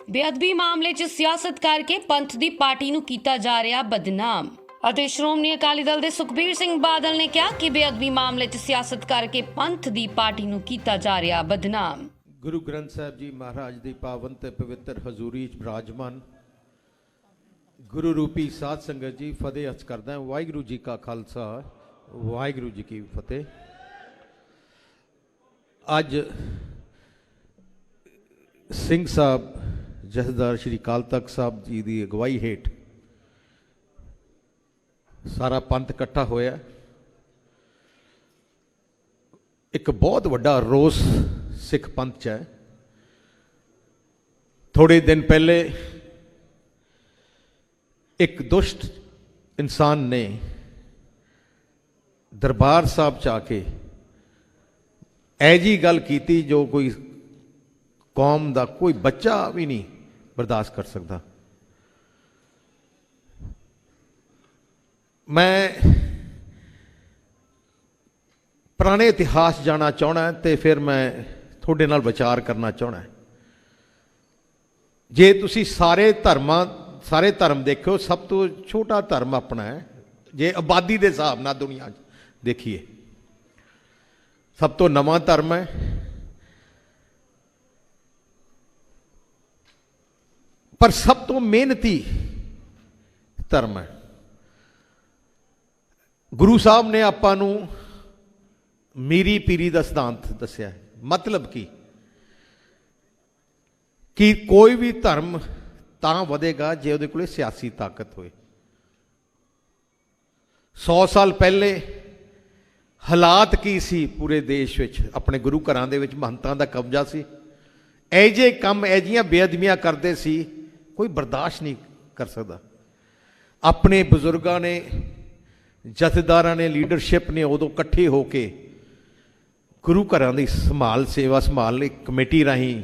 ਬੇਅਦਬੀ ਮਾਮਲੇ 'ਚ ਸਿਆਸਤ ਕਰਕੇ ਪੰਥ ਦੀ ਪਾਰਟੀ ਨੂੰ ਕੀਤਾ ਜਾ ਰਿਹਾ ਬਦਨਾਮ ਅਤੇ ਸ਼੍ਰੋਮਣੀ ਅਕਾਲੀ ਦਲ ਦੇ ਸੁਖਬੀਰ ਸਿੰਘ ਬਾਦਲ ਨੇ ਕਿਹਾ ਕਿ ਬੇਅਦਬੀ ਮਾਮਲੇ 'ਚ ਸਿਆਸਤ ਕਰਕੇ ਪੰਥ ਦੀ ਪਾਰਟੀ ਨੂੰ ਕੀਤਾ ਜਾ ਰਿਹਾ ਬਦਨਾਮ। ਗੁਰੂ ਗ੍ਰੰਥ ਸਾਹਿਬ ਜੀ ਮਹਾਰਾਜ ਦੀ ਪਾਵਨ ਤੇ ਪਵਿੱਤਰ ਹਜ਼ੂਰੀ 'ਚ ਬਿਰਾਜਮਾਨ ਗੁਰੂ ਰੂਪੀ ਸਾਧ ਸੰਗਤ ਜੀ, ਫਤਿਹ ਅਰਜ਼ ਕਰਦਾ। ਵਾਹਿਗੁਰੂ ਜੀ ਕਾ ਖਾਲਸਾ, ਵਾਹਿਗੁਰੂ ਜੀ ਕੀ ਫਤਿਹ। ਅੱਜ ਸਿੰਘ ਸਾਹਿਬ ਜਥੇਦਾਰ ਸ਼੍ਰੀ ਅਕਾਲ ਤਖਤ ਸਾਹਿਬ ਜੀ ਦੀ ਅਗਵਾਈ ਹੇਠ ਸਾਰਾ ਪੰਥ ਇਕੱਠਾ ਹੋਇਆ। ਇੱਕ ਬਹੁਤ ਵੱਡਾ ਰੋਸ ਸਿੱਖ ਪੰਥ 'ਚ ਹੈ। ਥੋੜੇ ਦਿਨ ਪਹਿਲੇ ਇੱਕ ਦੁਸ਼ਟ ਇਨਸਾਨ ਨੇ ਦਰਬਾਰ ਸਾਹਿਬ 'ਚ ਆ ਕੇ ਇਹ ਜੀ ਗੱਲ ਕੀਤੀ ਜੋ ਕੋਈ ਕੌਮ ਦਾ ਕੋਈ ਬੱਚਾ ਵੀ ਨਹੀਂ ਬਰਦਾਸ਼ਤ ਕਰ ਸਕਦਾ। ਮੈਂ ਪੁਰਾਣੇ ਇਤਿਹਾਸ ਜਾਣਾ ਚਾਹਣਾ ਤੇ ਫਿਰ ਮੈਂ ਤੁਹਾਡੇ ਨਾਲ ਵਿਚਾਰ ਕਰਨਾ ਚਾਹਣਾ। ਜੇ ਤੁਸੀਂ ਸਾਰੇ ਧਰਮ ਦੇਖੋ, ਸਭ ਤੋਂ ਛੋਟਾ ਧਰਮ ਆਪਣਾ ਹੈ। ਜੇ ਆਬਾਦੀ ਦੇ ਹਿਸਾਬ ਨਾਲ ਦੁਨੀਆ 'ਚ ਦੇਖੀਏ, ਸਭ ਤੋਂ ਨਵਾਂ ਧਰਮ ਹੈ। ਪਰ ਸਭ ਤੋਂ ਮਿਹਨਤੀ ਧਰਮ ਹੈ। ਗੁਰੂ ਸਾਹਿਬ ਨੇ ਆਪਾਂ ਨੂੰ ਮੀਰੀ ਪੀਰੀ ਦਾ ਸਿਧਾਂਤ ਦੱਸਿਆ ਹੈ। ਮਤਲਬ ਕਿ ਕੋਈ ਵੀ ਧਰਮ ਤਾਂ ਵਧੇਗਾ ਜੇ ਉਹਦੇ ਕੋਲ ਸਿਆਸੀ ਤਾਕਤ ਹੋਏ। 100 ਸਾਲ ਪਹਿਲੇ ਹਾਲਾਤ ਕੀ ਸੀ ਪੂਰੇ ਦੇਸ਼ ਵਿੱਚ? ਆਪਣੇ ਗੁਰੂ ਘਰਾਂ ਦੇ ਵਿੱਚ ਮਹੰਤਾਂ ਦਾ ਕਬਜ਼ਾ ਸੀ। ਇਹ ਜਿਹੇ ਕੰਮ, ਇਹ ਜਿਹੀਆਂ ਬੇਅਦਬੀਆਂ ਕਰਦੇ ਸੀ, ਕੋਈ ਬਰਦਾਸ਼ਤ ਨਹੀਂ ਕਰ ਸਕਦਾ। ਆਪਣੇ ਬਜ਼ੁਰਗਾਂ ਨੇ, ਜਥੇਦਾਰਾਂ ਨੇ, ਲੀਡਰਸ਼ਿਪ ਨੇ ਉਦੋਂ ਇਕੱਠੇ ਹੋ ਕੇ ਗੁਰੂ ਘਰਾਂ ਦੀ ਸੇਵਾ ਸੰਭਾਲ ਲਈ ਕਮੇਟੀ ਰਾਹੀਂ,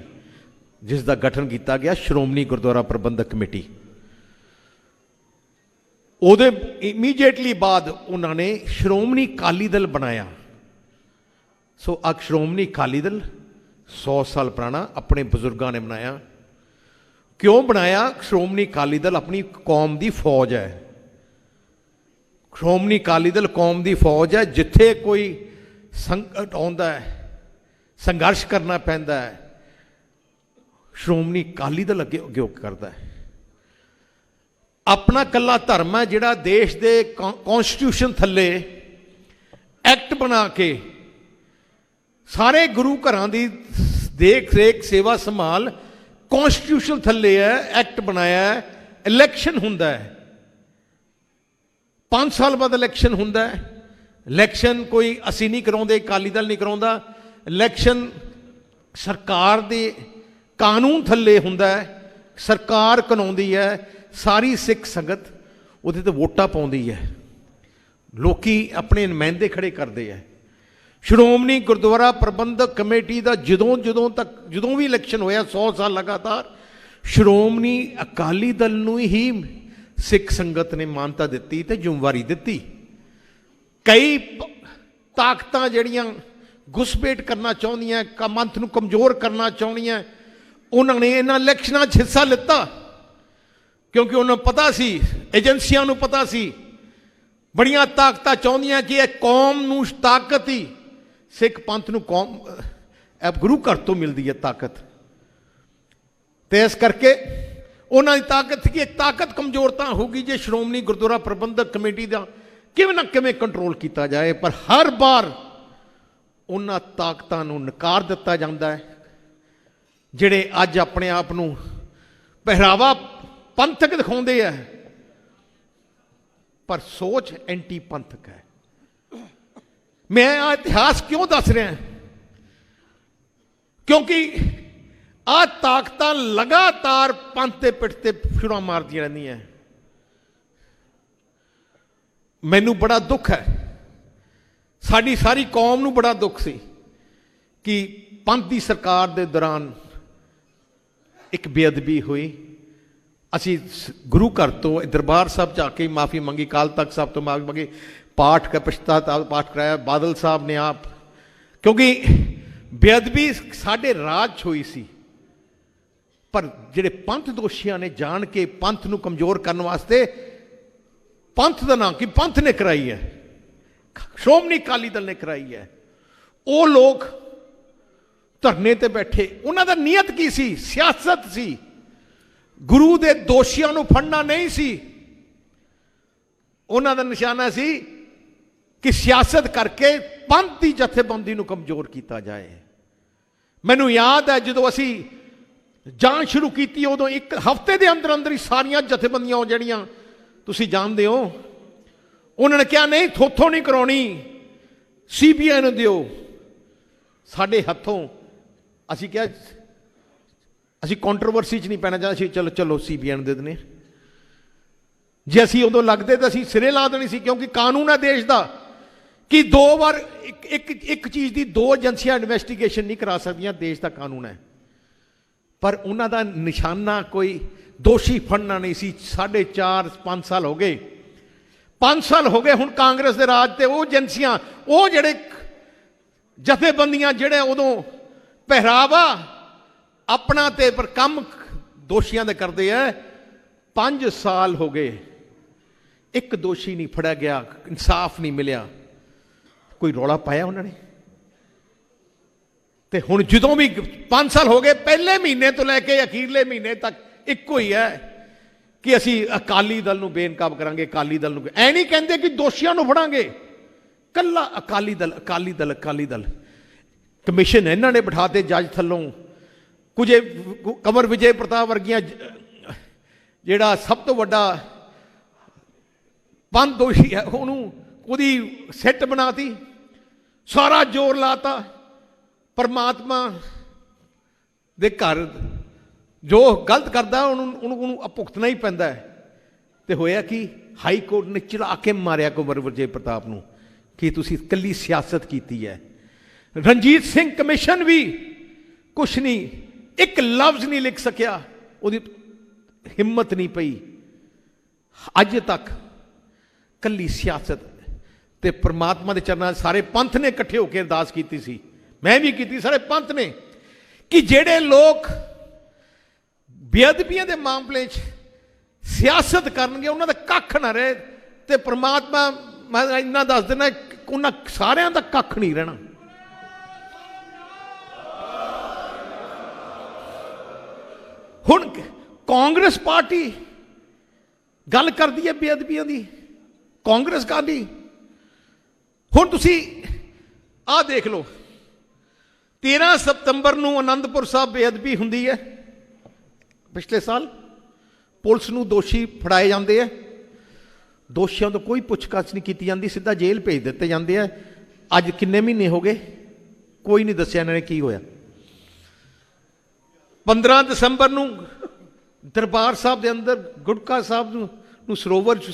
ਜਿਸ ਦਾ ਗਠਨ ਕੀਤਾ ਗਿਆ ਸ਼੍ਰੋਮਣੀ ਗੁਰਦੁਆਰਾ ਪ੍ਰਬੰਧਕ ਕਮੇਟੀ, ਉਹਦੇ ਇਮੀਡੀਏਟਲੀ ਬਾਅਦ ਉਹਨਾਂ ਨੇ ਸ਼੍ਰੋਮਣੀ ਅਕਾਲੀ ਦਲ ਬਣਾਇਆ। ਸੋ ਸ਼੍ਰੋਮਣੀ ਅਕਾਲੀ ਦਲ 100 ਸਾਲ ਪੁਰਾਣਾ ਆਪਣੇ ਬਜ਼ੁਰਗਾਂ ਨੇ ਬਣਾਇਆ। ਕਿਉਂ ਬਣਾਇਆ? ਸ਼੍ਰੋਮਣੀ ਅਕਾਲੀ ਦਲ ਆਪਣੀ ਕੌਮ ਦੀ ਫੌਜ ਹੈ। ਸ਼੍ਰੋਮਣੀ ਅਕਾਲੀ ਦਲ ਕੌਮ ਦੀ ਫੌਜ ਹੈ। ਜਿੱਥੇ ਕੋਈ ਸੰਕਟ ਆਉਂਦਾ ਹੈ, ਸੰਘਰਸ਼ ਕਰਨਾ ਪੈਂਦਾ ਹੈ, ਸ਼੍ਰੋਮਣੀ ਅਕਾਲੀ ਦਲ ਅੱਗੇ ਕਰਦਾ ਹੈ। ਆਪਣਾ ਇਕੱਲਾ ਧਰਮ ਹੈ ਜਿਹੜਾ ਦੇਸ਼ ਦੇ ਕੌਨਸਟੀਟਿਊਸ਼ਨ ਥੱਲੇ ਐਕਟ ਬਣਾ ਕੇ ਸਾਰੇ ਗੁਰੂ ਘਰਾਂ ਦੀ ਦੇਖ ਰੇਖ, ਸੇਵਾ ਸੰਭਾਲ ਕੌਨਸਟੀਟਿਊਸ਼ਨ ਥੱਲੇ ਹੈ, ਐਕਟ ਬਣਾਇਆ ਹੈ। ਇਲੈਕਸ਼ਨ ਹੁੰਦਾ ਹੈ, 5 ਸਾਲ ਬਾਅਦ ਇਲੈਕਸ਼ਨ ਹੁੰਦਾ ਹੈ। ਇਲੈਕਸ਼ਨ ਕੋਈ ਅਸੀਂ ਨਹੀਂ ਕਰਾਉਂਦੇ, ਅਕਾਲੀ ਦਲ ਨਹੀਂ ਕਰਾਉਂਦਾ। ਇਲੈਕਸ਼ਨ ਸਰਕਾਰ ਦੇ ਕਾਨੂੰਨ ਥੱਲੇ ਹੁੰਦਾ ਹੈ, ਸਰਕਾਰ ਕਰਾਉਂਦੀ ਹੈ। ਸਾਰੀ ਸਿੱਖ ਸੰਗਤ ਉਹਦੇ ਤੇ ਵੋਟਾਂ ਪਾਉਂਦੀ ਹੈ, ਲੋਕੀ ਆਪਣੇ ਨੁਮਾਇੰਦੇ ਖੜੇ ਕਰਦੇ ਹੈ। ਸ਼੍ਰੋਮਣੀ ਗੁਰਦੁਆਰਾ ਪ੍ਰਬੰਧਕ ਕਮੇਟੀ ਦਾ ਜਦੋਂ ਵੀ ਇਲੈਕਸ਼ਨ ਹੋਇਆ 100 ਸਾਲ ਲਗਾਤਾਰ, ਸ਼੍ਰੋਮਣੀ ਅਕਾਲੀ ਦਲ ਨੂੰ ਹੀ ਸਿੱਖ ਸੰਗਤ ਨੇ ਮਾਨਤਾ ਦਿੱਤੀ ਤੇ ਜ਼ਿੰਮੇਵਾਰੀ ਦਿੱਤੀ। ਕਈ ਤਾਕਤਾਂ ਜਿਹੜੀਆਂ ਘੁਸਪੈਠ ਕਰਨਾ ਚਾਹੁੰਦੀਆਂ, ਪੰਥ ਨੂੰ ਕਮਜ਼ੋਰ ਕਰਨਾ ਚਾਹੁੰਦੀਆਂ, ਉਹਨਾਂ ਨੇ ਇਹਨਾਂ ਇਲੈਕਸ਼ਨਾਂ 'ਚ ਹਿੱਸਾ ਲਿੱਤਾ। ਕਿਉਂਕਿ ਉਹਨਾਂ ਨੂੰ ਪਤਾ ਸੀ, ਏਜੰਸੀਆਂ ਨੂੰ ਪਤਾ ਸੀ, ਬੜੀਆਂ ਤਾਕਤਾਂ ਚਾਹੁੰਦੀਆਂ ਕਿ ਇਹ ਕੌਮ ਨੂੰ ਤਾਕਤ ਹੀ, ਸਿੱਖ ਪੰਥ ਨੂੰ ਗੁਰੂ ਘਰ ਤੋਂ ਮਿਲਦੀ ਹੈ ਤਾਕਤ। ਤੇ ਇਸ ਕਰਕੇ ਉਹਨਾਂ ਦੀ ਤਾਕਤ ਕਿ ਇੱਕ ਤਾਕਤ ਕਮਜ਼ੋਰ ਤਾਂ ਹੋਊਗੀ ਜੇ ਸ਼੍ਰੋਮਣੀ ਗੁਰਦੁਆਰਾ ਪ੍ਰਬੰਧਕ ਕਮੇਟੀ ਦਾ ਕਿਵੇਂ ਨਾ ਕਿਵੇਂ ਕੰਟਰੋਲ ਕੀਤਾ ਜਾਏ। ਪਰ ਹਰ ਵਾਰ ਉਹਨਾਂ ਤਾਕਤਾਂ ਨੂੰ ਨਕਾਰ ਦਿੱਤਾ ਜਾਂਦਾ ਹੈ ਜਿਹੜੇ ਅੱਜ ਆਪਣੇ ਆਪ ਨੂੰ ਪਹਿਰਾਵਾ ਪੰਥਕ ਦਿਖਾਉਂਦੇ ਆ, ਪਰ ਸੋਚ ਐਂਟੀ ਪੰਥਕ ਹੈ। ਮੈਂ ਆਹ ਇਤਿਹਾਸ ਕਿਉਂ ਦੱਸ ਰਿਹਾ? ਕਿਉਂਕਿ ਆਹ ਤਾਕਤਾਂ ਲਗਾਤਾਰ ਪੰਥ ਦੇ ਪਿੱਠ ਤੇ ਛੁਰਾ ਮਾਰਦੀਆਂ ਰਹਿੰਦੀਆਂ। ਮੈਨੂੰ ਬੜਾ ਦੁੱਖ ਹੈ, ਸਾਡੀ ਸਾਰੀ ਕੌਮ ਨੂੰ ਬੜਾ ਦੁੱਖ ਸੀ ਕਿ ਪੰਥ ਦੀ ਸਰਕਾਰ ਦੇ ਦੌਰਾਨ ਇੱਕ ਬੇਅਦਬੀ ਹੋਈ। ਅਸੀਂ ਗੁਰੂ ਘਰ ਤੋਂ ਦਰਬਾਰ ਸਾਹਿਬ ਜਾ ਕੇ ਮਾਫੀ ਮੰਗੀ, ਅਕਾਲ ਤਖਤ ਸਾਹਿਬ ਤੋਂ ਮਾਫੀ ਮੰਗੀ, ਪਾਠ ਪਛਤਾਵਾ ਪਾਠ ਕਰਾਇਆ ਬਾਦਲ ਸਾਹਿਬ ਨੇ ਆਪ, ਕਿਉਂਕਿ ਬੇਅਦਬੀ ਸਾਡੇ ਰਾਜ 'ਚ ਹੋਈ ਸੀ। पर ਜਿਹੜੇ ਪੰਥ ਦੋਸ਼ੀਆਂ ਨੇ ਜਾਣ ਕੇ ਪੰਥ ਨੂੰ ਕਮਜ਼ੋਰ ਕਰਨ ਵਾਸਤੇ ਪੰਥ ਦਾ ਨਾਂ ਕੀ ਪੰਥ ਨੇ ਕਰਾਈ ਹੈ, ਸ਼੍ਰੋਮਣੀ ਅਕਾਲੀ ਦਲ ਨੇ ਕਰਾਈ ਹੈ। ਉਹ ਲੋਕ ਧਰਨੇ ਤੇ ਬੈਠੇ, ਉਹਨਾਂ ਦਾ ਨੀਅਤ ਕੀ ਸੀ? ਸਿਆਸਤ ਸੀ। ਗੁਰੂ ਦੇ ਦੋਸ਼ੀਆਂ ਨੂੰ ਫੜਨਾ ਨਹੀਂ ਸੀ। ਉਹਨਾਂ ਦਾ ਨਿਸ਼ਾਨਾ ਸੀ ਕਿ ਸਿਆਸਤ ਕਰਕੇ ਪੰਥ ਦੀ ਜਥੇਬੰਦੀ ਨੂੰ ਕਮਜ਼ੋਰ ਕੀਤਾ ਜਾਏ। ਮੈਨੂੰ ਯਾਦ ਹੈ ਜਦੋਂ ਅਸੀਂ ਜਾਂਚ ਸ਼ੁਰੂ ਕੀਤੀ, ਉਦੋਂ ਇੱਕ ਹਫ਼ਤੇ ਦੇ ਅੰਦਰ ਅੰਦਰ ਹੀ ਸਾਰੀਆਂ ਜਥੇਬੰਦੀਆਂ ਜਿਹੜੀਆਂ ਤੁਸੀਂ ਜਾਣਦੇ ਹੋ, ਉਹਨਾਂ ਨੇ ਕਿਹਾ ਨਹੀਂ ਥੋਥੋਂ ਨਹੀਂ ਕਰਾਉਣੀ, CBI ਨੂੰ ਦਿਓ। ਸਾਡੇ ਹੱਥੋਂ ਅਸੀਂ ਕਿਹਾ ਅਸੀਂ ਕੰਟਰੋਵਰਸੀ 'ਚ ਨਹੀਂ ਪੈਣਾ ਚਾਹੁੰਦੇ, ਅਸੀਂ ਚਲੋ CBI ਨੂੰ ਦੇ ਦਿੰਦੇ। ਜੇ ਅਸੀਂ ਉਦੋਂ ਲੱਗਦੇ ਤਾਂ ਅਸੀਂ ਸਿਰੇ ਲਾ ਦੇਣੀ ਸੀ, ਕਿਉਂਕਿ ਕਾਨੂੰਨ ਹੈ ਦੇਸ਼ ਦਾ ਕਿ 2 ਵਾਰ ਇੱਕ ਚੀਜ਼ ਦੀ 2 ਏਜੰਸੀਆਂ ਇਨਵੈਸਟੀਗੇਸ਼ਨ ਨਹੀਂ ਕਰਾ ਸਕਦੀਆਂ, ਦੇਸ਼ ਦਾ ਕਾਨੂੰਨ ਹੈ। ਪਰ ਉਹਨਾਂ ਦਾ ਨਿਸ਼ਾਨਾ ਕੋਈ ਦੋਸ਼ੀ ਫੜਨਾ ਨਹੀਂ ਸੀ। 4.5 ਸਾਲ ਹੋ ਗਏ, 5 ਸਾਲ ਹੋ ਗਏ ਹੁਣ ਕਾਂਗਰਸ ਦੇ ਰਾਜ ਤੇ। ਉਹ ਏਜੰਸੀਆਂ, ਉਹ ਜਿਹੜੇ ਜਥੇਬੰਦੀਆਂ ਜਿਹੜੇ ਉਦੋਂ ਪਹਿਰਾਵਾ ਆਪਣਾ ਤੇ ਪਰ ਕੰਮ ਦੋਸ਼ੀਆਂ ਦੇ ਕਰਦੇ ਐ, 5 ਸਾਲ ਹੋ ਗਏ, ਇੱਕ ਦੋਸ਼ੀ ਨਹੀਂ ਫੜਿਆ ਗਿਆ, ਇਨਸਾਫ ਨਹੀਂ ਮਿਲਿਆ। ਕੋਈ ਰੌਲਾ ਪਾਇਆ ਉਹਨਾਂ ਨੇ? ਤੇ ਹੁਣ ਜਦੋਂ ਵੀ 5 ਸਾਲ ਹੋ ਗਏ, ਪਹਿਲੇ ਮਹੀਨੇ ਤੋਂ ਲੈ ਕੇ ਅਖੀਰਲੇ ਮਹੀਨੇ ਤੱਕ ਇੱਕੋ ਹੀ ਹੈ ਕਿ ਅਸੀਂ ਅਕਾਲੀ ਦਲ ਨੂੰ ਬੇਨਕਾਬ ਕਰਾਂਗੇ, ਅਕਾਲੀ ਦਲ ਨੂੰ। ਐ ਨਹੀਂ ਕਹਿੰਦੇ ਕਿ ਦੋਸ਼ੀਆਂ ਨੂੰ ਫੜਾਂਗੇ, ਕੱਲਾ ਅਕਾਲੀ ਦਲ, ਅਕਾਲੀ ਦਲ, ਅਕਾਲੀ ਦਲ। ਕਮਿਸ਼ਨ ਇਹਨਾਂ ਨੇ ਬਿਠਾਤੇ ਜੱਜ ਥੱਲੋਂ, ਕੁਝ ਕੰਵਰ ਵਿਜੇ ਪ੍ਰਤਾਪ ਵਰਗੀਆਂ ਜਿਹੜਾ ਸਭ ਤੋਂ ਵੱਡਾ ਪੰਥ ਦੋਸ਼ੀ ਹੈ, ਉਹਨੂੰ ਉਹਦੀ ਸਿੱਟ ਬਣਾਤੀ, ਸਾਰਾ ਜ਼ੋਰ ਲਾਤਾ। ਪਰਮਾਤਮਾ ਦੇ ਘਰ ਜੋ ਗਲਤ ਕਰਦਾ ਉਹਨੂੰ ਭੁਗਤਣਾ ਹੀ ਪੈਂਦਾ ਹੈ। ਤੇ ਹੋਇਆ ਕਿ ਹਾਈ ਕੋਰਟ ਨੇ ਚਿੜਾ ਕੇ ਮਾਰਿਆ ਕੰਵਰ ਵਿਜੇ ਪ੍ਰਤਾਪ ਨੂੰ ਕਿ ਤੁਸੀਂ ਇਕੱਲੀ ਸਿਆਸਤ ਕੀਤੀ ਹੈ। ਰਣਜੀਤ ਸਿੰਘ ਕਮਿਸ਼ਨ ਵੀ ਕੁਛ ਨਹੀਂ, ਇੱਕ ਲਫ਼ਜ਼ ਨਹੀਂ ਲਿਖ ਸਕਿਆ, ਉਹਦੀ ਹਿੰਮਤ ਨਹੀਂ ਪਈ। ਅੱਜ ਤੱਕ ਕੱਲੀ ਸਿਆਸਤ। ਤੇ ਪਰਮਾਤਮਾ ਦੇ ਚਰਨਾਂ 'ਚ ਸਾਰੇ ਪੰਥ ਨੇ ਇਕੱਠੇ ਹੋ ਕੇ ਅਰਦਾਸ ਕੀਤੀ ਸੀ, ਮੈਂ ਵੀ ਕੀਤੀ, ਸਾਰੇ ਪੰਥ ਨੇ, ਕਿ ਜਿਹੜੇ ਲੋਕ ਬੇਅਦਬੀਆਂ ਦੇ ਮਾਮਲੇ 'ਚ ਸਿਆਸਤ ਕਰਨਗੇ ਉਹਨਾਂ ਦਾ ਕੱਖ ਨਾ ਰਹੇ। ਤੇ ਪਰਮਾਤਮਾ, ਮੈਂ ਇੰਨਾ ਦੱਸ ਦੇਣਾ, ਉਹਨਾਂ ਸਾਰਿਆਂ ਦਾ ਕੱਖ ਨਹੀਂ ਰਹਿਣਾ। ਹੁਣ ਕਾਂਗਰਸ ਪਾਰਟੀ ਗੱਲ ਕਰਦੀ ਹੈ ਬੇਅਦਬੀਆਂ ਦੀ, ਕਾਂਗਰਸ ਕਾਹਦੀ? ਹੁਣ ਤੁਸੀਂ ਆਹ ਦੇਖ ਲਓ, 13 ਸਤੰਬਰ ਨੂੰ ਆਨੰਦਪੁਰ ਸਾਹਿਬ ਬੇਅਦਬੀ ਹੁੰਦੀ ਹੈ। ਪਿਛਲੇ ਸਾਲ ਪੁਲਿਸ ਨੂੰ ਦੋਸ਼ੀ ਫੜਾਏ ਜਾਂਦੇ ਆ, ਦੋਸ਼ੀਆਂ ਤੋਂ ਕੋਈ ਪੁੱਛਗਿੱਛ ਨਹੀਂ ਕੀਤੀ ਜਾਂਦੀ, ਸਿੱਧਾ ਜੇਲ੍ਹ ਭੇਜ ਦਿੱਤੇ ਜਾਂਦੇ ਆ। ਅੱਜ ਕਿੰਨੇ ਮਹੀਨੇ ਹੋ ਗਏ, ਕੋਈ ਨਹੀਂ ਦੱਸਿਆ ਇਹਨਾਂ ਨੇ ਕੀ ਹੋਇਆ। 15 ਦਸੰਬਰ ਨੂੰ ਦਰਬਾਰ ਸਾਹਿਬ ਦੇ ਅੰਦਰ ਗੁਟਕਾ ਸਾਹਿਬ ਨੂੰ ਸਰੋਵਰ 'ਚ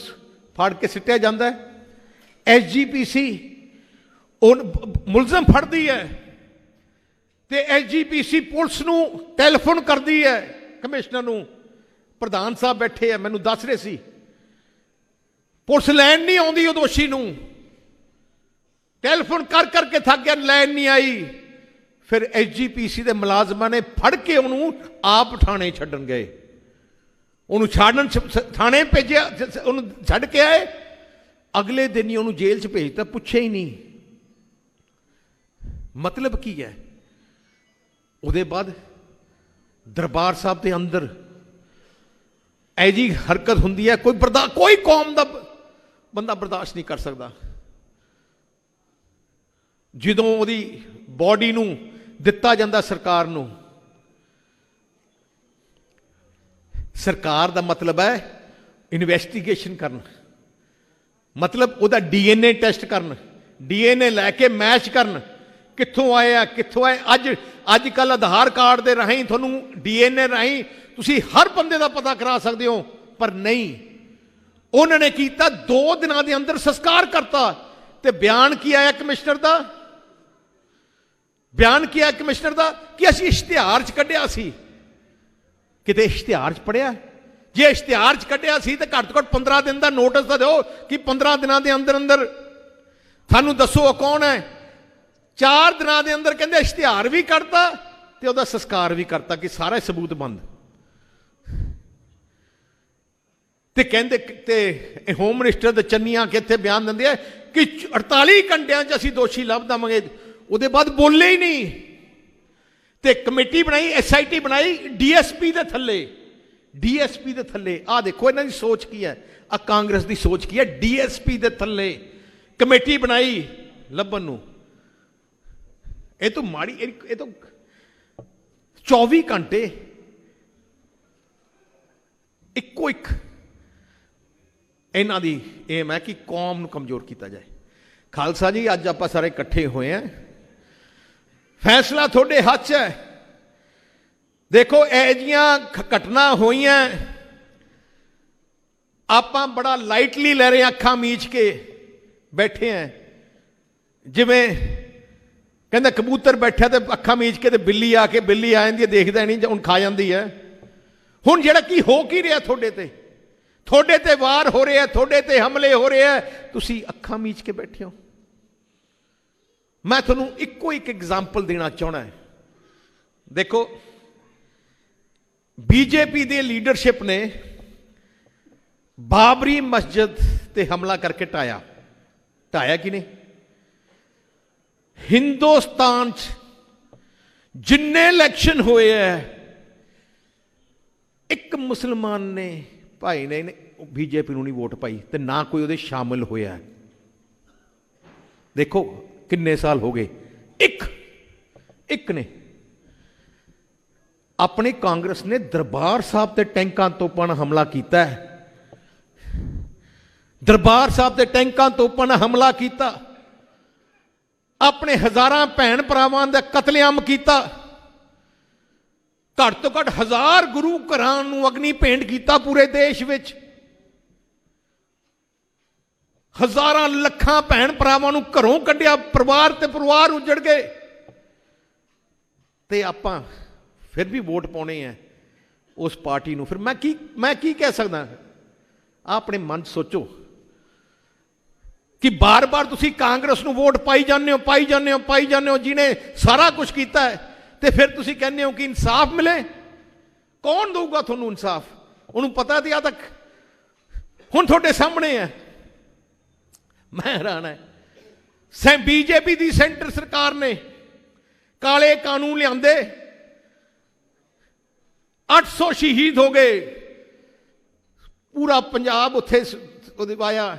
ਫੜ ਕੇ ਸਿੱਟਿਆ ਜਾਂਦਾ ਹੈ। SGPC ਉਹ ਮੁਲਜ਼ਮ ਫੜਦੀ ਹੈ ਤੇ SGPC ਪੁਲਿਸ ਨੂੰ ਟੈਲੀਫੋਨ ਕਰਦੀ ਹੈ, ਕਮਿਸ਼ਨਰ ਨੂੰ। ਪ੍ਰਧਾਨ ਸਾਹਿਬ ਬੈਠੇ ਆ, ਮੈਨੂੰ ਦੱਸ ਰਹੇ ਸੀ, ਪੁਲਿਸ ਲੈਣ ਨਹੀਂ ਆਉਂਦੀ ਉਹ ਦੋਸ਼ੀ ਨੂੰ, ਟੈਲੀਫੋਨ ਕਰ ਕਰਕੇ ਥੱਕ ਗਿਆ, ਲੈਣ ਨਹੀਂ ਆਈ। ਫਿਰ SGPC ਦੇ ਮੁਲਾਜ਼ਮਾਂ ਨੇ ਫੜ ਕੇ ਉਹਨੂੰ ਆਪ ਥਾਣੇ ਛੱਡਣ ਗਏ, ਉਹਨੂੰ ਛੱਡਣ ਥਾਣੇ ਭੇਜਿਆ, ਉਹਨੂੰ ਛੱਡ ਕੇ ਆਏ। ਅਗਲੇ ਦਿਨ ਹੀ ਉਹਨੂੰ ਜੇਲ੍ਹ 'ਚ ਭੇਜਤਾ, ਪੁੱਛਿਆ ਹੀ ਨਹੀਂ। ਮਤਲਬ ਕੀ ਹੈ? ਉਹਦੇ ਬਾਅਦ ਦਰਬਾਰ ਸਾਹਿਬ ਦੇ ਅੰਦਰ ਇਹ ਜੀ ਹਰਕਤ ਹੁੰਦੀ ਹੈ, ਕੋਈ ਕੌਮ ਦਾ ਬੰਦਾ ਬਰਦਾਸ਼ਤ ਨਹੀਂ ਕਰ ਸਕਦਾ। ਜਦੋਂ ਉਹਦੀ ਬੋਡੀ ਨੂੰ ਦਿੱਤਾ ਜਾਂਦਾ ਸਰਕਾਰ ਨੂੰ, ਸਰਕਾਰ ਦਾ ਮਤਲਬ ਹੈ ਇਨਵੈਸਟੀਗੇਸ਼ਨ ਕਰਨ, ਮਤਲਬ ਉਹਦਾ DNA ਟੈਸਟ ਕਰਨ, DNA ਲੈ ਕੇ ਮੈਚ ਕਰਨ, ਕਿੱਥੋਂ ਆਇਆ ਕਿੱਥੋਂ ਆਏ। ਅੱਜ ਕੱਲ੍ਹ ਆਧਾਰ ਕਾਰਡ ਦੇ ਰਾਹੀਂ ਤੁਹਾਨੂੰ DNA ਰਾਹੀਂ ਤੁਸੀਂ ਹਰ ਬੰਦੇ ਦਾ ਪਤਾ ਕਰਾ ਸਕਦੇ ਹੋ, ਪਰ ਨਹੀਂ, ਉਹਨਾਂ ਨੇ ਕੀਤਾ 2 ਦਿਨਾਂ ਦੇ ਅੰਦਰ ਸੰਸਕਾਰ ਕਰਤਾ। ਤੇ ਬਿਆਨ ਕੀ ਆਇਆ ਕਮਿਸ਼ਨਰ ਦਾ? ਬਿਆਨ ਕੀ ਆਇਆ ਕਮਿਸ਼ਨਰ ਦਾ ਕਿ ਅਸੀਂ ਇਸ਼ਤਿਹਾਰ 'ਚ ਕੱਢਿਆ ਸੀ। ਕਿਤੇ ਇਸ਼ਤਿਹਾਰ 'ਚ ਪੜਿਆ? ਜੇ ਇਸ਼ਤਿਹਾਰ 'ਚ ਕੱਢਿਆ ਸੀ ਤਾਂ ਘੱਟ ਤੋਂ ਘੱਟ 15 ਦਿਨ ਦਾ ਨੋਟਿਸ ਤਾਂ ਦਿਓ ਕਿ 15 ਦਿਨਾਂ ਦੇ ਅੰਦਰ ਅੰਦਰ ਸਾਨੂੰ ਦੱਸੋ ਕੌਣ ਹੈ। 4 ਦਿਨਾਂ ਦੇ ਅੰਦਰ ਕਹਿੰਦੇ ਇਸ਼ਤਿਹਾਰ ਵੀ ਕੱਢਤਾ ਤੇ ਉਹਦਾ ਸੰਸਕਾਰ ਵੀ ਕਰਤਾ ਕਿ ਸਾਰਾ ਸਬੂਤ ਬੰਦ। ਤੇ ਕਹਿੰਦੇ ਤੇ ਹੋਮ ਮਿਨਿਸਟਰ ਦੇ ਚੰਨੀਆਂ ਕਿ ਇੱਥੇ ਬਿਆਨ ਦਿੰਦੇ ਆ ਕਿ 48 ਘੰਟਿਆਂ 'ਚ ਅਸੀਂ ਦੋਸ਼ੀ ਲੱਭ ਦੇਵਾਂਗੇ। ਉਹਦੇ ਬਾਅਦ ਬੋਲੇ ਹੀ ਨਹੀਂ। ਤੇ ਕਮੇਟੀ ਬਣਾਈ, SIT ਬਣਾਈ DSP ਦੇ ਥੱਲੇ, DSP ਦੇ ਥੱਲੇ। ਆਹ ਦੇਖੋ ਇਹਨਾਂ ਦੀ ਸੋਚ ਕੀ ਹੈ, ਆ ਕਾਂਗਰਸ ਦੀ ਸੋਚ ਕੀ ਹੈ। DSP ਦੇ ਥੱਲੇ ਕਮੇਟੀ ਬਣਾਈ ਲੱਭਣ ਨੂੰ। ਇਹ ਤੋਂ ਮਾੜੀ, ਇਹ ਤੋਂ 24 ਘੰਟੇ ਇੱਕੋ ਇੱਕ ਇਹਨਾਂ ਦੀ ਏਮ ਹੈ ਕਿ ਕੌਮ ਨੂੰ ਕਮਜ਼ੋਰ ਕੀਤਾ ਜਾਏ। ਖਾਲਸਾ ਜੀ, ਅੱਜ ਆਪਾਂ ਸਾਰੇ ਇਕੱਠੇ ਹੋਏ ਆ, ਫੈਸਲਾ ਤੁਹਾਡੇ ਹੱਥ 'ਚ ਹੈ। ਦੇਖੋ ਇਹ ਜਿਹੀਆਂ ਘਟਨਾ ਹੋਈਆਂ, ਆਪਾਂ ਬੜਾ ਲਾਈਟਲੀ ਲੈ ਰਹੇ, ਅੱਖਾਂ ਮੀਚ ਕੇ ਬੈਠੇ ਆ। ਜਿਵੇਂ ਕਹਿੰਦਾ ਕਬੂਤਰ ਬੈਠਾ ਤੇ ਅੱਖਾਂ ਮੀਚ ਕੇ ਤੇ ਬਿੱਲੀ ਆ ਜਾਂਦੀ ਹੈ, ਦੇਖਦਾ ਨਹੀਂ, ਹੁਣ ਖਾ ਜਾਂਦੀ ਹੈ। ਹੁਣ ਜਿਹੜਾ ਕੀ ਹੋ ਕੀ ਰਿਹਾ ਤੁਹਾਡੇ ਤੇ ਵਾਰ ਹੋ ਰਿਹਾ, ਤੁਹਾਡੇ ਤੇ ਹਮਲੇ ਹੋ ਰਹੇ ਆ, ਤੁਸੀਂ ਅੱਖਾਂ ਮੀਚ ਕੇ ਬੈਠੇ ਹੋ। ਮੈਂ ਤੁਹਾਨੂੰ ਇੱਕੋ ਇੱਕ ਐਗਜ਼ਾਮਪਲ ਦੇਣਾ ਚਾਹਣਾ ਹੈ। ਦੇਖੋ BJP ਦੀ ਲੀਡਰਸ਼ਿਪ ਨੇ ਬਾਬਰੀ ਮਸਜਿਦ ਤੇ ਹਮਲਾ ਕਰਕੇ ਢਾਇਆ ਕਿ ਨਹੀਂ? ਹਿੰਦੁਸਤਾਨ 'ਚ ਜਿੰਨੇ ਇਲੈਕਸ਼ਨ ਹੋਏ ਹੈ, ਇੱਕ ਮੁਸਲਮਾਨ ਨੇ ਭਾਈ ਨੇ BJP ਨੂੰ ਨਹੀਂ ਵੋਟ ਪਾਈ ਤੇ ਨਾ ਕੋਈ ਉਹਦੇ ਸ਼ਾਮਿਲ ਹੋਇਆ। ਦੇਖੋ ਕਿੰਨੇ ਸਾਲ ਹੋ ਗਏ, ਇੱਕ ਨੇ। ਆਪਣੀ ਕਾਂਗਰਸ ਨੇ ਦਰਬਾਰ ਸਾਹਿਬ ਤੇ ਟੈਂਕਾਂ ਤੋਪਾਂ ਨਾਲ ਹਮਲਾ ਕੀਤਾ ਹੈ। ਦਰਬਾਰ ਸਾਹਿਬ ਤੇ ਟੈਂਕਾਂ ਤੋਪਾਂ ਨਾਲ ਹਮਲਾ ਕੀਤਾ, ਆਪਣੇ ਹਜ਼ਾਰਾਂ ਭੈਣ ਭਰਾਵਾਂ ਦਾ ਕਤਲੇਆਮ ਕੀਤਾ, ਘੱਟ ਤੋਂ ਘੱਟ 1000 ਗੁਰੂ ਘਰਾਂ ਨੂੰ ਅਗਨੀ ਭੇਂਟ ਕੀਤਾ ਪੂਰੇ ਦੇਸ਼ ਵਿੱਚ। ਹਜ਼ਾਰਾਂ ਲੱਖਾਂ ਭੈਣ ਭਰਾਵਾਂ ਨੂੰ ਘਰੋਂ ਕੱਢਿਆ, ਪਰਿਵਾਰ ਉੱਜੜ ਗਏ। ਤੇ ਆਪਾਂ ਫਿਰ ਵੀ ਵੋਟ ਪਾਉਣੇ ਆ ਉਸ ਪਾਰਟੀ ਨੂੰ। ਫਿਰ ਮੈਂ ਕੀ ਕਹਿ ਸਕਦਾ? ਆਪਣੇ ਮਨ 'ਚ ਸੋਚੋ ਕਿ ਬਾਰ-ਬਾਰ ਤੁਸੀਂ ਕਾਂਗਰਸ ਨੂੰ ਵੋਟ ਪਾਈ ਜਾਂਦੇ ਹੋ ਜਿਹਨੇ ਸਾਰਾ ਕੁਝ ਕੀਤਾ ਹੈ, ਤੇ ਫਿਰ ਤੁਸੀਂ ਕਹਿੰਦੇ ਹੋ ਕਿ ਇਨਸਾਫ ਮਿਲੇ। ਕੌਣ ਦਊਗਾ ਤੁਹਾਨੂੰ ਇਨਸਾਫ? ਉਹਨੂੰ ਪਤਾ ਤੇ ਆ ਤੱਕ ਹੁਣ ਤੁਹਾਡੇ ਸਾਹਮਣੇ ਹੈ। ਮੈਂ ਹੈਰਾਨ ਹੈ, BJP ਦੀ ਸੈਂਟਰ ਸਰਕਾਰ ਨੇ ਕਾਲੇ ਕਾਨੂੰਨ ਲਿਆਂਦੇ, 800 ਸ਼ਹੀਦ ਹੋ ਗਏ, ਪੂਰਾ ਪੰਜਾਬ ਉੱਥੇ ਉਹਦੇ ਆਇਆ,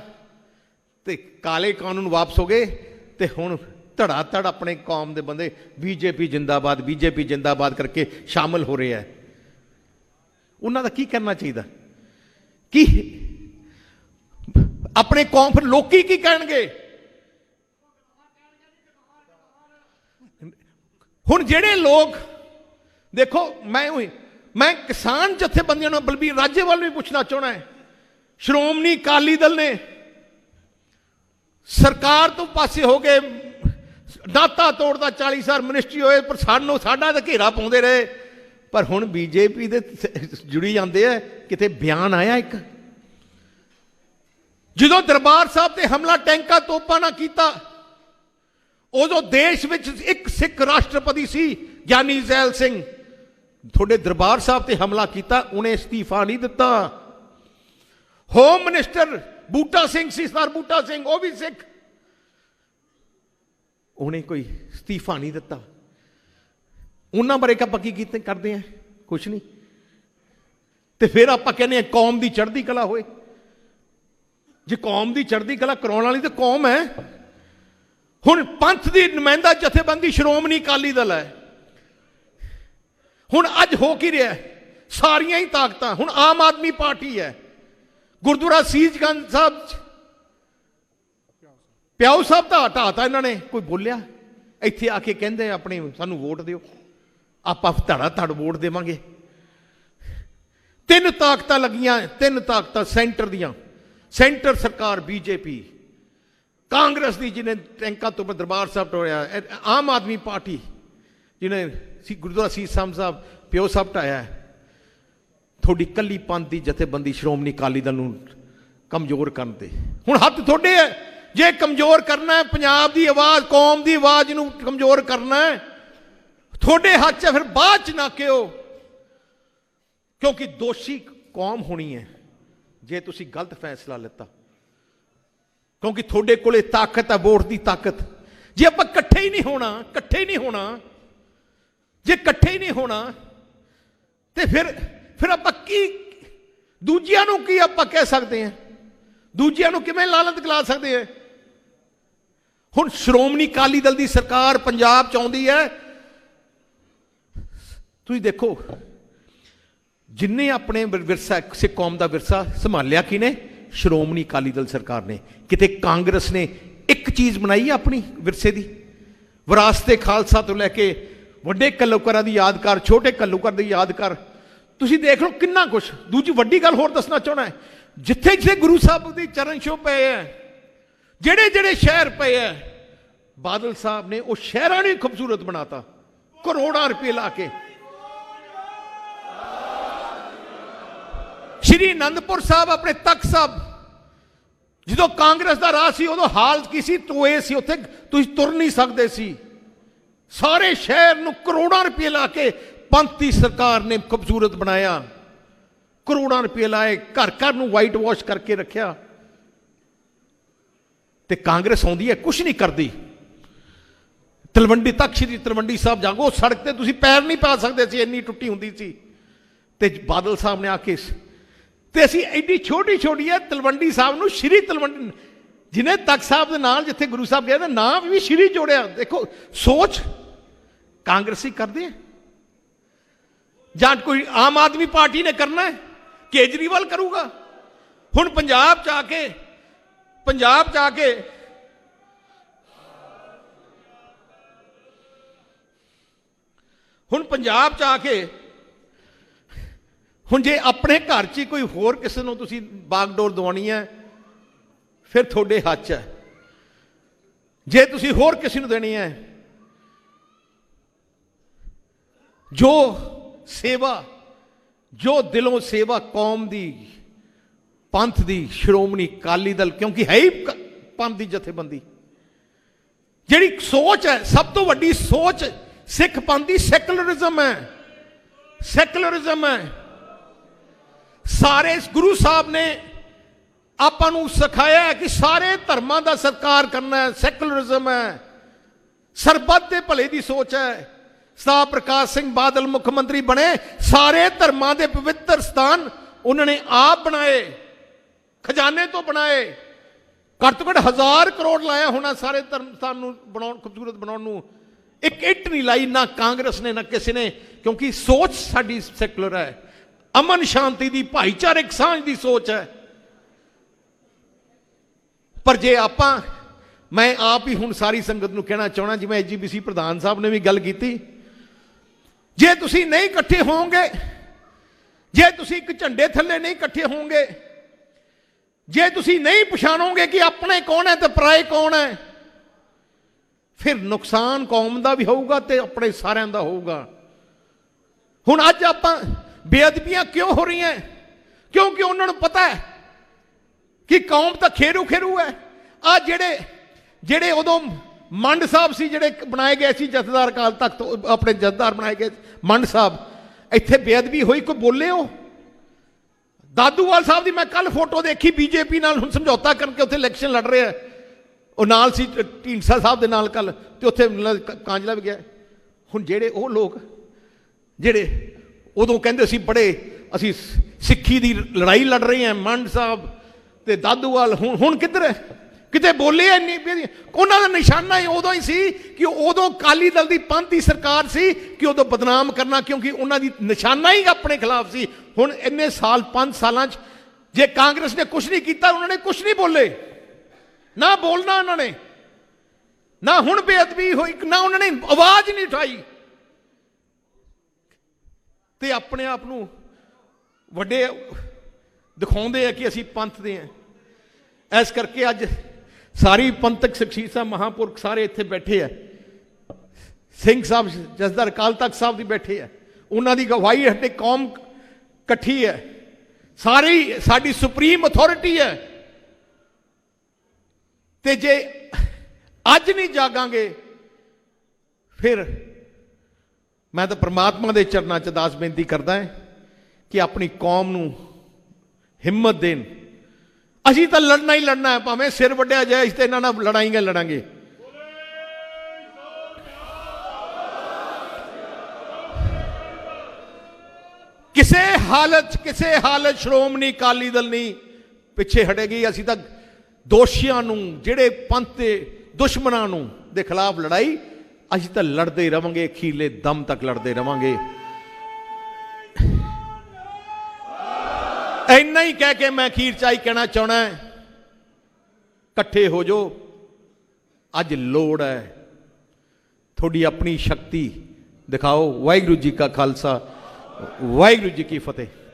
ਤੇ ਕਾਲੇ ਕਾਨੂੰਨ ਵਾਪਸ ਹੋ ਗਏ। ਤੇ ਹੁਣ ਧੜਾ ਧੜ ਆਪਣੇ ਕੌਮ ਦੇ ਬੰਦੇ BJP ਜਿੰਦਾਬਾਦ ਕਰਕੇ ਸ਼ਾਮਲ ਹੋ ਰਹੇ ਹੈ। ਉਹਨਾਂ ਦਾ ਕੀ ਕਰਨਾ ਚਾਹੀਦਾ? ਕੀ ਆਪਣੇ ਕੌਮ, ਫਿਰ ਲੋਕੀ ਕੀ ਕਹਿਣਗੇ? ਹੁਣ ਜਿਹੜੇ ਲੋਕ ਦੇਖੋ, ਮੈਂ ਕਿਸਾਨ ਜਥੇਬੰਦੀਆਂ ਨੂੰ, ਬਲਬੀਰ ਰਾਜੇਵਾਲ ਨੂੰ ਵੀ ਪੁੱਛਣਾ ਚਾਹਣਾ ਹੈ। ਸ਼੍ਰੋਮਣੀ ਅਕਾਲੀ ਦਲ ਨੇ ਸਰਕਾਰ ਤੋਂ ਪਾਸੇ ਹੋ ਕੇ ਨਾਤਾ ਤੋੜਦਾ, 40 ਸਾਲ ਮਿਨਿਸਟਰੀ ਹੋਏ, ਪਰ ਸਾਡਾ ਤਾਂ ਘੇਰਾ ਪਾਉਂਦੇ ਰਹੇ। ਪਰ ਹੁਣ BJP ਦੇ ਜੁੜੀ ਜਾਂਦੇ ਆ। ਕਿਤੇ ਬਿਆਨ ਆਇਆ ਇੱਕ? ਜਦੋਂ ਦਰਬਾਰ ਸਾਹਿਬ ਤੇ ਹਮਲਾ ਟੈਂਕਾਂ ਤੋਪਾਂ ਨਾਲ ਕੀਤਾ, ਉਦੋਂ ਦੇਸ਼ ਵਿੱਚ ਇੱਕ ਸਿੱਖ ਰਾਸ਼ਟਰਪਤੀ ਸੀ, ਗਿਆਨੀ ਜ਼ੈਲ ਸਿੰਘ। ਤੁਹਾਡੇ ਦਰਬਾਰ ਸਾਹਿਬ ਤੇ ਹਮਲਾ ਕੀਤਾ, ਉਹਨੇ ਅਸਤੀਫਾ ਨਹੀਂ ਦਿੱਤਾ। ਹੋਮ ਮਿਨਿਸਟਰ ਬੂਟਾ ਸਿੰਘ ਸੀ, ਸਰਦਾਰ ਬੂਟਾ ਸਿੰਘ, ਉਹ ਵੀ ਸਿੱਖ, ਉਹਨੇ ਕੋਈ ਅਸਤੀਫਾ ਨਹੀਂ ਦਿੱਤਾ। ਉਹਨਾਂ ਬਾਰੇ ਆਪਾਂ ਕੀ ਕਰਦੇ ਆ? ਕੁਛ ਨਹੀਂ। ਤੇ ਫਿਰ ਆਪਾਂ ਕਹਿੰਦੇ ਆ ਕੌਮ ਦੀ ਚੜ੍ਹਦੀ ਕਲਾ ਹੋਏ। ਜੇ ਕੌਮ ਦੀ ਚੜ੍ਹਦੀ ਕਲਾ ਕਰਾਉਣ ਵਾਲੀ ਤਾਂ ਕੌਮ ਹੈ। ਹੁਣ ਪੰਥ ਦੀ ਨੁਮਾਇੰਦਾ ਜਥੇਬੰਦੀ ਸ਼੍ਰੋਮਣੀ ਅਕਾਲੀ ਦਲ ਹੈ। ਹੁਣ ਅੱਜ ਹੋ ਕੀ ਰਿਹਾ? ਸਾਰੀਆਂ ਹੀ ਤਾਕਤਾਂ ਹੁਣ ਆਮ ਆਦਮੀ ਪਾਰਟੀ ਹੈ। ਗੁਰਦੁਆਰਾ ਸੀਸਗੰਜ ਸਾਹਿਬ ਪਿਆਉ ਸਾਹਿਬ ਦਾ ਢਾਤਾ ਇਹਨਾਂ ਨੇ, ਕੋਈ ਬੋਲਿਆ? ਇੱਥੇ ਆ ਕੇ ਕਹਿੰਦੇ ਆਪਣੇ ਸਾਨੂੰ ਵੋਟ ਦਿਓ, ਆਪਾਂ ਧੜਾ ਧੜ ਵੋਟ ਦੇਵਾਂਗੇ। 3 ਤਾਕਤਾਂ ਲੱਗੀਆਂ, 3 ਤਾਕਤਾਂ ਸੈਂਟਰ ਦੀਆਂ। ਸੈਂਟਰ ਸਰਕਾਰ BJP, ਕਾਂਗਰਸ ਦੀ ਜਿਹਨੇ ਟੈਂਕਾਂ ਤੋਂ ਦਰਬਾਰ ਸਾਹਿਬ ਟੋੜਿਆ, ਆਮ ਆਦਮੀ ਪਾਰਟੀ ਜਿਹਨੇ ਗੁਰਦੁਆਰਾ ਸੀਸਗੰਜ ਸਾਹਿਬ ਪਿਓ ਸਾਹਿਬ ਢਾਇਆ। ਤੁਹਾਡੀ ਕੱਲੀ ਪੰਥ ਦੀ ਜਥੇਬੰਦੀ ਸ਼੍ਰੋਮਣੀ ਅਕਾਲੀ ਦਲ ਨੂੰ ਕਮਜ਼ੋਰ ਕਰਨ ਤੇ ਹੁਣ ਹੱਥ ਤੁਹਾਡੇ ਹੈ। ਜੇ ਕਮਜ਼ੋਰ ਕਰਨਾ ਹੈ ਪੰਜਾਬ ਦੀ ਆਵਾਜ਼, ਕੌਮ ਦੀ ਆਵਾਜ਼ ਨੂੰ ਕਮਜ਼ੋਰ ਕਰਨਾ ਹੈ, ਤੁਹਾਡੇ ਹੱਥ 'ਚ। ਫਿਰ ਬਾਅਦ 'ਚ ਨਾ ਕਿਓ, ਕਿਉਂਕਿ ਦੋਸ਼ੀ ਕੌਮ ਹੋਣੀ ਹੈ। ਜੇ ਤੁਸੀਂ ਗਲਤ ਫੈਸਲਾ ਲਿੱਤਾ, ਕਿਉਂਕਿ ਤੁਹਾਡੇ ਕੋਲੇ ਤਾਕਤ ਹੈ, ਵੋਟ ਦੀ ਤਾਕਤ। ਜੇ ਆਪਾਂ ਇਕੱਠੇ ਹੀ ਨਹੀਂ ਹੋਣਾ, ਜੇ ਇਕੱਠੇ ਹੀ ਨਹੀਂ ਹੋਣਾ ਤੇ ਫਿਰ ਆਪਾਂ ਕੀ ਦੂਜਿਆਂ ਨੂੰ ਕੀ ਆਪਾਂ ਕਹਿ ਸਕਦੇ ਹਾਂ? ਦੂਜਿਆਂ ਨੂੰ ਕਿਵੇਂ ਲਾਲਤ ਕਲਾ ਸਕਦੇ ਹਾਂ? ਹੁਣ ਸ਼੍ਰੋਮਣੀ ਅਕਾਲੀ ਦਲ ਦੀ ਸਰਕਾਰ ਪੰਜਾਬ ਚ ਆਉਂਦੀ ਹੈ, ਤੁਸੀਂ ਦੇਖੋ ਜਿੰਨੇ ਆਪਣੇ ਵਿਰਸਾ, ਸਿੱਖ ਕੌਮ ਦਾ ਵਿਰਸਾ ਸੰਭਾਲਿਆ ਕਿਨੇ? ਸ਼੍ਰੋਮਣੀ ਅਕਾਲੀ ਦਲ ਸਰਕਾਰ ਨੇ। ਕਿਤੇ ਕਾਂਗਰਸ ਨੇ ਇੱਕ ਚੀਜ਼ ਬਣਾਈ ਹੈ ਆਪਣੀ ਵਿਰਸੇ ਦੀ? ਵਿਰਾਸਤ-ਏ ਖਾਲਸਾ ਤੋਂ ਲੈ ਕੇ ਵੱਡੇ ਘੱਲੂਘਾਰਾਂ ਦੀ ਯਾਦਗਾਰ, ਛੋਟੇ ਘੱਲੂਘਾਰ ਦੀ ਯਾਦਗਾਰ, ਤੁਸੀਂ ਦੇਖ ਲਓ ਕਿੰਨਾ ਕੁਛ। ਦੂਜੀ ਵੱਡੀ ਗੱਲ ਹੋਰ ਦੱਸਣਾ ਚਾਹੁੰਦਾ ਹੈ, ਜਿੱਥੇ ਜਿੱਥੇ ਗੁਰੂ ਸਾਹਿਬ ਦੀ ਚਰਨ ਛੋਹ ਪਏ ਹੈ, ਜਿਹੜੇ ਜਿਹੜੇ ਸ਼ਹਿਰ ਪਏ ਹੈ, ਬਾਦਲ ਸਾਹਿਬ ਨੇ ਉਹ ਸ਼ਹਿਰਾਂ ਨੂੰ ਖੂਬਸੂਰਤ ਬਣਾਤਾ ਕਰੋੜਾਂ ਰੁਪਏ ਲਾ ਕੇ। ਸ਼੍ਰੀ ਅਨੰਦਪੁਰ ਸਾਹਿਬ, ਆਪਣੇ ਤਖਤ ਸਾਹਿਬ, ਜਦੋਂ ਕਾਂਗਰਸ ਦਾ ਰਾਜ ਸੀ ਉਦੋਂ ਹਾਲ ਕੀ ਸੀ? ਟੋਏ ਸੀ, ਉੱਥੇ ਤੁਸੀਂ ਤੁਰ ਨਹੀਂ ਸਕਦੇ ਸੀ। ਸਾਰੇ ਸ਼ਹਿਰ ਨੂੰ ਕਰੋੜਾਂ ਰੁਪਏ ਲਾ ਕੇ ਪੰਥ ਦੀ ਸਰਕਾਰ ਨੇ ਖੂਬਸੂਰਤ ਬਣਾਇਆ, ਕਰੋੜਾਂ ਰੁਪਏ ਲਾਏ, ਘਰ ਘਰ ਨੂੰ ਵਾਈਟ ਵਾਸ਼ ਕਰਕੇ ਰੱਖਿਆ। ਤੇ ਕਾਂਗਰਸ ਆਉਂਦੀ ਹੈ, ਕੁਛ ਨਹੀਂ ਕਰਦੀ। ਤਲਵੰਡੀ ਤੱਕ, ਸ਼੍ਰੀ ਤਲਵੰਡੀ ਸਾਹਿਬ ਜਾਗੋ, ਸੜਕ ਤੇ ਤੁਸੀਂ ਪੈਰ ਨਹੀਂ ਪਾ ਸਕਦੇ ਸੀ, ਇੰਨੀ ਟੁੱਟੀ ਹੁੰਦੀ ਸੀ। ਤੇ ਬਾਦਲ ਸਾਹਿਬ ਨੇ ਆ ਕੇ, ਤੇ ਅਸੀਂ ਐਡੀ ਛੋਟੀ ਛੋਟੀ ਹੈ ਤਲਵੰਡੀ ਸਾਹਿਬ ਨੂੰ ਸ਼੍ਰੀ ਤਲਵੰਡੀ, ਜਿਹਨੇ ਤਖਤ ਸਾਹਿਬ ਦੇ ਨਾਲ ਜਿੱਥੇ ਗੁਰੂ ਸਾਹਿਬ ਗਏ, ਨਾਮ ਵੀ ਸ਼੍ਰੀ ਜੋੜਿਆ। ਦੇਖੋ ਸੋਚ ਕਾਂਗਰਸੀ ਕਰਦੇ ਆ ਜਾਂ ਕੋਈ ਆਮ ਆਦਮੀ ਪਾਰਟੀ ਨੇ ਕਰਨਾ ਹੈ, ਕੇਜਰੀਵਾਲ ਕਰੂਗਾ। ਹੁਣ ਪੰਜਾਬ ਚ ਆ ਕੇ ਹੁਣ ਜੇ ਆਪਣੇ ਘਰ 'ਚ ਕੋਈ ਹੋਰ ਕਿਸੇ ਨੂੰ ਤੁਸੀਂ ਬਾਗਡੋਰ ਦਵਾਉਣੀ ਹੈ, ਫਿਰ ਤੁਹਾਡੇ ਹੱਥ 'ਚ ਹੈ। ਜੇ ਤੁਸੀਂ ਹੋਰ ਕਿਸੇ ਨੂੰ ਦੇਣੀ ਹੈ, ਜੋ ਸੇਵਾ, ਜੋ ਦਿਲੋਂ ਸੇਵਾ ਕੌਮ ਦੀ, ਪੰਥ ਦੀ, ਸ਼੍ਰੋਮਣੀ ਅਕਾਲੀ ਦਲ, ਕਿਉਂਕਿ ਹੈ ਹੀ ਪੰਥ ਦੀ ਜਥੇਬੰਦੀ, ਜਿਹੜੀ ਸੋਚ ਹੈ, ਸਭ ਤੋਂ ਵੱਡੀ ਸੋਚ ਸਿੱਖ ਪੰਥ ਦੀ ਸੈਕੂਲਰਿਜ਼ਮ ਹੈ। ਸੈਕੂਲਰਿਜ਼ਮ ਹੈ। ਸਾਰੇ ਗੁਰੂ ਸਾਹਿਬ ਨੇ ਆਪਾਂ ਨੂੰ ਸਿਖਾਇਆ ਹੈ ਕਿ ਸਾਰੇ ਧਰਮਾਂ ਦਾ ਸਤਿਕਾਰ ਕਰਨਾ ਹੈ। ਸੈਕੂਲਰਿਜ਼ਮ ਹੈ, ਸਰਬੱਤ ਦੇ ਭਲੇ ਦੀ ਸੋਚ ਹੈ। ਸਰਦਾਰ ਪ੍ਰਕਾਸ਼ ਸਿੰਘ ਬਾਦਲ ਮੁੱਖ ਮੰਤਰੀ ਬਣੇ, ਸਾਰੇ ਧਰਮਾਂ ਦੇ ਪਵਿੱਤਰ ਸਥਾਨ ਉਹਨਾਂ ਨੇ ਆਪ ਬਣਾਏ, ਖਜ਼ਾਨੇ ਤੋਂ ਬਣਾਏ। ਘੱਟ ਤੋਂ ਘੱਟ 1000 ਕਰੋੜ ਲਾਇਆ ਹੋਣਾ ਸਾਰੇ ਧਰਮ ਸਥਾਨ ਨੂੰ ਬਣਾਉਣ, ਖੂਬਸੂਰਤ ਬਣਾਉਣ ਨੂੰ। ਇੱਕ ਇੱਟ ਨਹੀਂ ਲਾਈ, ਨਾ ਕਾਂਗਰਸ ਨੇ, ਨਾ ਕਿਸੇ ਨੇ, ਕਿਉਂਕਿ ਸੋਚ ਸਾਡੀ ਸੈਕੂਲਰ ਹੈ, ਅਮਨ ਸ਼ਾਂਤੀ ਦੀ, ਭਾਈਚਾਰਕ ਸਾਂਝ ਦੀ ਸੋਚ ਹੈ। ਪਰ ਜੇ ਮੈਂ ਆਪ ਹੀ ਹੁਣ ਸਾਰੀ ਸੰਗਤ ਨੂੰ ਕਹਿਣਾ ਚਾਹਣਾ, ਜਿਵੇਂ ਐਜੀਪੀਸੀ ਪ੍ਰਧਾਨ ਸਾਹਿਬ ਨੇ ਵੀ ਗੱਲ ਕੀਤੀ, ਜੇ ਤੁਸੀਂ ਨਹੀਂ ਇਕੱਠੇ ਹੋਵੋਗੇ, ਜੇ ਤੁਸੀਂ ਇੱਕ ਝੰਡੇ ਥੱਲੇ ਨਹੀਂ ਇਕੱਠੇ ਹੋਵੋਗੇ, ਜੇ ਤੁਸੀਂ ਨਹੀਂ ਪਛਾਣੋਗੇ ਕਿ ਆਪਣੇ ਕੌਣ ਹੈ ਤੇ ਪਰਾਏ ਕੌਣ ਹੈ, ਫਿਰ ਨੁਕਸਾਨ ਕੌਮ ਦਾ ਵੀ ਹੋਊਗਾ ਤੇ ਆਪਣੇ ਸਾਰਿਆਂ ਦਾ ਹੋਊਗਾ। ਹੁਣ ਅੱਜ ਆਪਾਂ ਬੇਅਦਬੀਆਂ ਕਿਉਂ ਹੋ ਰਹੀਆਂ? ਕਿਉਂਕਿ ਉਹਨਾਂ ਨੂੰ ਪਤਾ ਹੈ ਕਿ ਕੌਮ ਤਾਂ ਖੇਰੂ ਹੈ। ਆ ਜਿਹੜੇ ਉਦੋਂ ਮੰਡ ਸਾਹਿਬ ਸੀ, ਜਿਹੜੇ ਬਣਾਏ ਗਏ ਸੀ ਜਥੇਦਾਰ ਅਕਾਲ ਤਖਤ ਤੋਂ, ਆਪਣੇ ਜਥੇਦਾਰ ਬਣਾਏ ਗਏ ਮੰਡ ਸਾਹਿਬ, ਇੱਥੇ ਬੇਅਦਬੀ ਹੋਈ, ਕੋਈ ਬੋਲੇ? ਉਹ ਦਾਦੂਵਾਲ ਸਾਹਿਬ ਦੀ ਮੈਂ ਕੱਲ ਫੋਟੋ ਦੇਖੀ, ਬੀਜੇਪੀ ਨਾਲ ਹੁਣ ਸਮਝੌਤਾ ਕਰਕੇ ਉੱਥੇ ਇਲੈਕਸ਼ਨ ਲੜ ਰਿਹਾ, ਉਹ ਨਾਲ ਸੀ ਢੀਂਡਸਾ ਸਾਹਿਬ ਦੇ ਨਾਲ ਕੱਲ, ਤੇ ਉੱਥੇ ਕਾਂਜਲਾ ਵੀ ਗਿਆ। ਹੁਣ ਜਿਹੜੇ ਉਹ ਲੋਕ ਜਿਹੜੇ ਉਦੋਂ ਕਹਿੰਦੇ ਸੀ ਬੜੇ ਅਸੀਂ ਸਿੱਖੀ ਦੀ ਲੜਾਈ ਲੜ ਰਹੇ ਹਾਂ, ਮੰਡ ਸਾਹਿਬ ਤੇ ਦਾਦੂਵਾਲ, ਹੁਣ ਕਿੱਧਰ ਹੈ? ਕਿਤੇ ਬੋਲੇ ਇੰਨੀ? ਉਹਨਾਂ ਦਾ ਨਿਸ਼ਾਨਾ ਹੀ ਉਦੋਂ ਹੀ ਸੀ ਕਿ ਉਦੋਂ ਅਕਾਲੀ ਦਲ ਦੀ ਪੰਥ ਦੀ ਸਰਕਾਰ ਸੀ ਕਿ ਉਦੋਂ ਬਦਨਾਮ ਕਰਨਾ, ਕਿਉਂਕਿ ਉਹਨਾਂ ਦੀ ਨਿਸ਼ਾਨਾ ਹੀ ਆਪਣੇ ਖਿਲਾਫ ਸੀ। ਹੁਣ ਇੰਨੇ ਸਾਲ, 5 ਸਾਲਾਂ 'ਚ ਜੇ ਕਾਂਗਰਸ ਨੇ ਕੁਛ ਨਹੀਂ ਕੀਤਾ, ਉਹਨਾਂ ਨੇ ਕੁਛ ਨਹੀਂ ਬੋਲੇ, ਨਾ ਬੋਲਣਾ ਉਹਨਾਂ ਨੇ, ਨਾ ਹੁਣ ਬੇਅਦਬੀ ਹੋਈ, ਨਾ ਉਹਨਾਂ ਨੇ ਆਵਾਜ਼ ਨਹੀਂ ਉਠਾਈ, ਤੇ ਆਪਣੇ ਆਪ ਨੂੰ ਵੱਡੇ ਦਿਖਾਉਂਦੇ ਆ ਕਿ ਅਸੀਂ ਪੰਥ ਦੇ ਹਾਂ। ਇਸ ਕਰਕੇ ਅੱਜ ਸਾਰੀ ਪੰਥਕ ਸ਼ਖਸੀਅਤਾਂ, ਮਹਾਂਪੁਰਖ ਸਾਰੇ ਇੱਥੇ ਬੈਠੇ ਆ। ਸਿੰਘ ਸਾਹਿਬ ਜਥੇਦਾਰ ਅਕਾਲ ਤਖਤ ਸਾਹਿਬ ਦੀ ਬੈਠੇ ਆ, ਉਹਨਾਂ ਦੀ ਗਵਾਹੀ ਹੇਠ ਕੌਮ ਇਕੱਠੀ ਹੈ, ਸਾਰੀ ਸਾਡੀ ਸੁਪਰੀਮ ਅਥਾਰਟੀ ਹੈ। ਤੇ ਜੇ ਅੱਜ ਨਹੀਂ ਜਾਗਾਂਗੇ, ਫਿਰ ਮੈਂ ਤਾਂ ਪ੍ਰਮਾਤਮਾ ਦੇ ਚਰਨਾਂ 'ਚ ਅਰਦਾਸ ਬੇਨਤੀ ਕਰਦਾ ਹਾਂ ਕਿ ਆਪਣੀ ਕੌਮ ਨੂੰ ਹਿੰਮਤ ਦੇਣ, ਅਸੀਂ ਤਾਂ ਲੜਨਾ ਹੀ ਲੜਨਾ ਹੈ, ਭਾਵੇਂ ਸਿਰ ਵੱਢਿਆ ਜਾਏ, ਅਸੀਂ ਤਾਂ ਇਹਨਾਂ ਨਾਲ ਲੜਾਈਆਂ ਲੜਾਂਗੇ। ਕਿਸੇ ਹਾਲਤ ਸ਼੍ਰੋਮਣੀ ਅਕਾਲੀ ਦਲ ਨਹੀਂ ਪਿੱਛੇ ਹਟੇਗੀ। ਅਸੀਂ ਤਾਂ ਦੋਸ਼ੀਆਂ ਨੂੰ, ਜਿਹੜੇ ਪੰਥ ਦੇ ਦੁਸ਼ਮਣਾਂ ਨੂੰ ਦੇ ਖਿਲਾਫ ਲੜਾਈ ਅਸੀਂ ਤਾਂ ਲੜਦੇ ਹੀ ਰਵਾਂਗੇ, ਅਖੀਰਲੇ ਦਮ ਤੱਕ ਲੜਦੇ ਰਵਾਂਗੇ। ਇੰਨਾ ਹੀ ਕਹਿ ਕੇ ਮੈਂ ਅਖੀਰ ਚ ਆਈ ਕਹਿਣਾ ਚਾਹਣਾ, ਇਕੱਠੇ ਹੋ ਜਾਓ। ਅੱਜ ਲੋੜ ਹੈ, ਤੁਹਾਡੀ ਆਪਣੀ ਸ਼ਕਤੀ ਦਿਖਾਓ। ਵਾਹਿਗੁਰੂ ਜੀ ਕਾ ਖਾਲਸਾ, ਵਾਹਿਗੁਰੂ ਜੀ ਕੀ ਫਤਿਹ।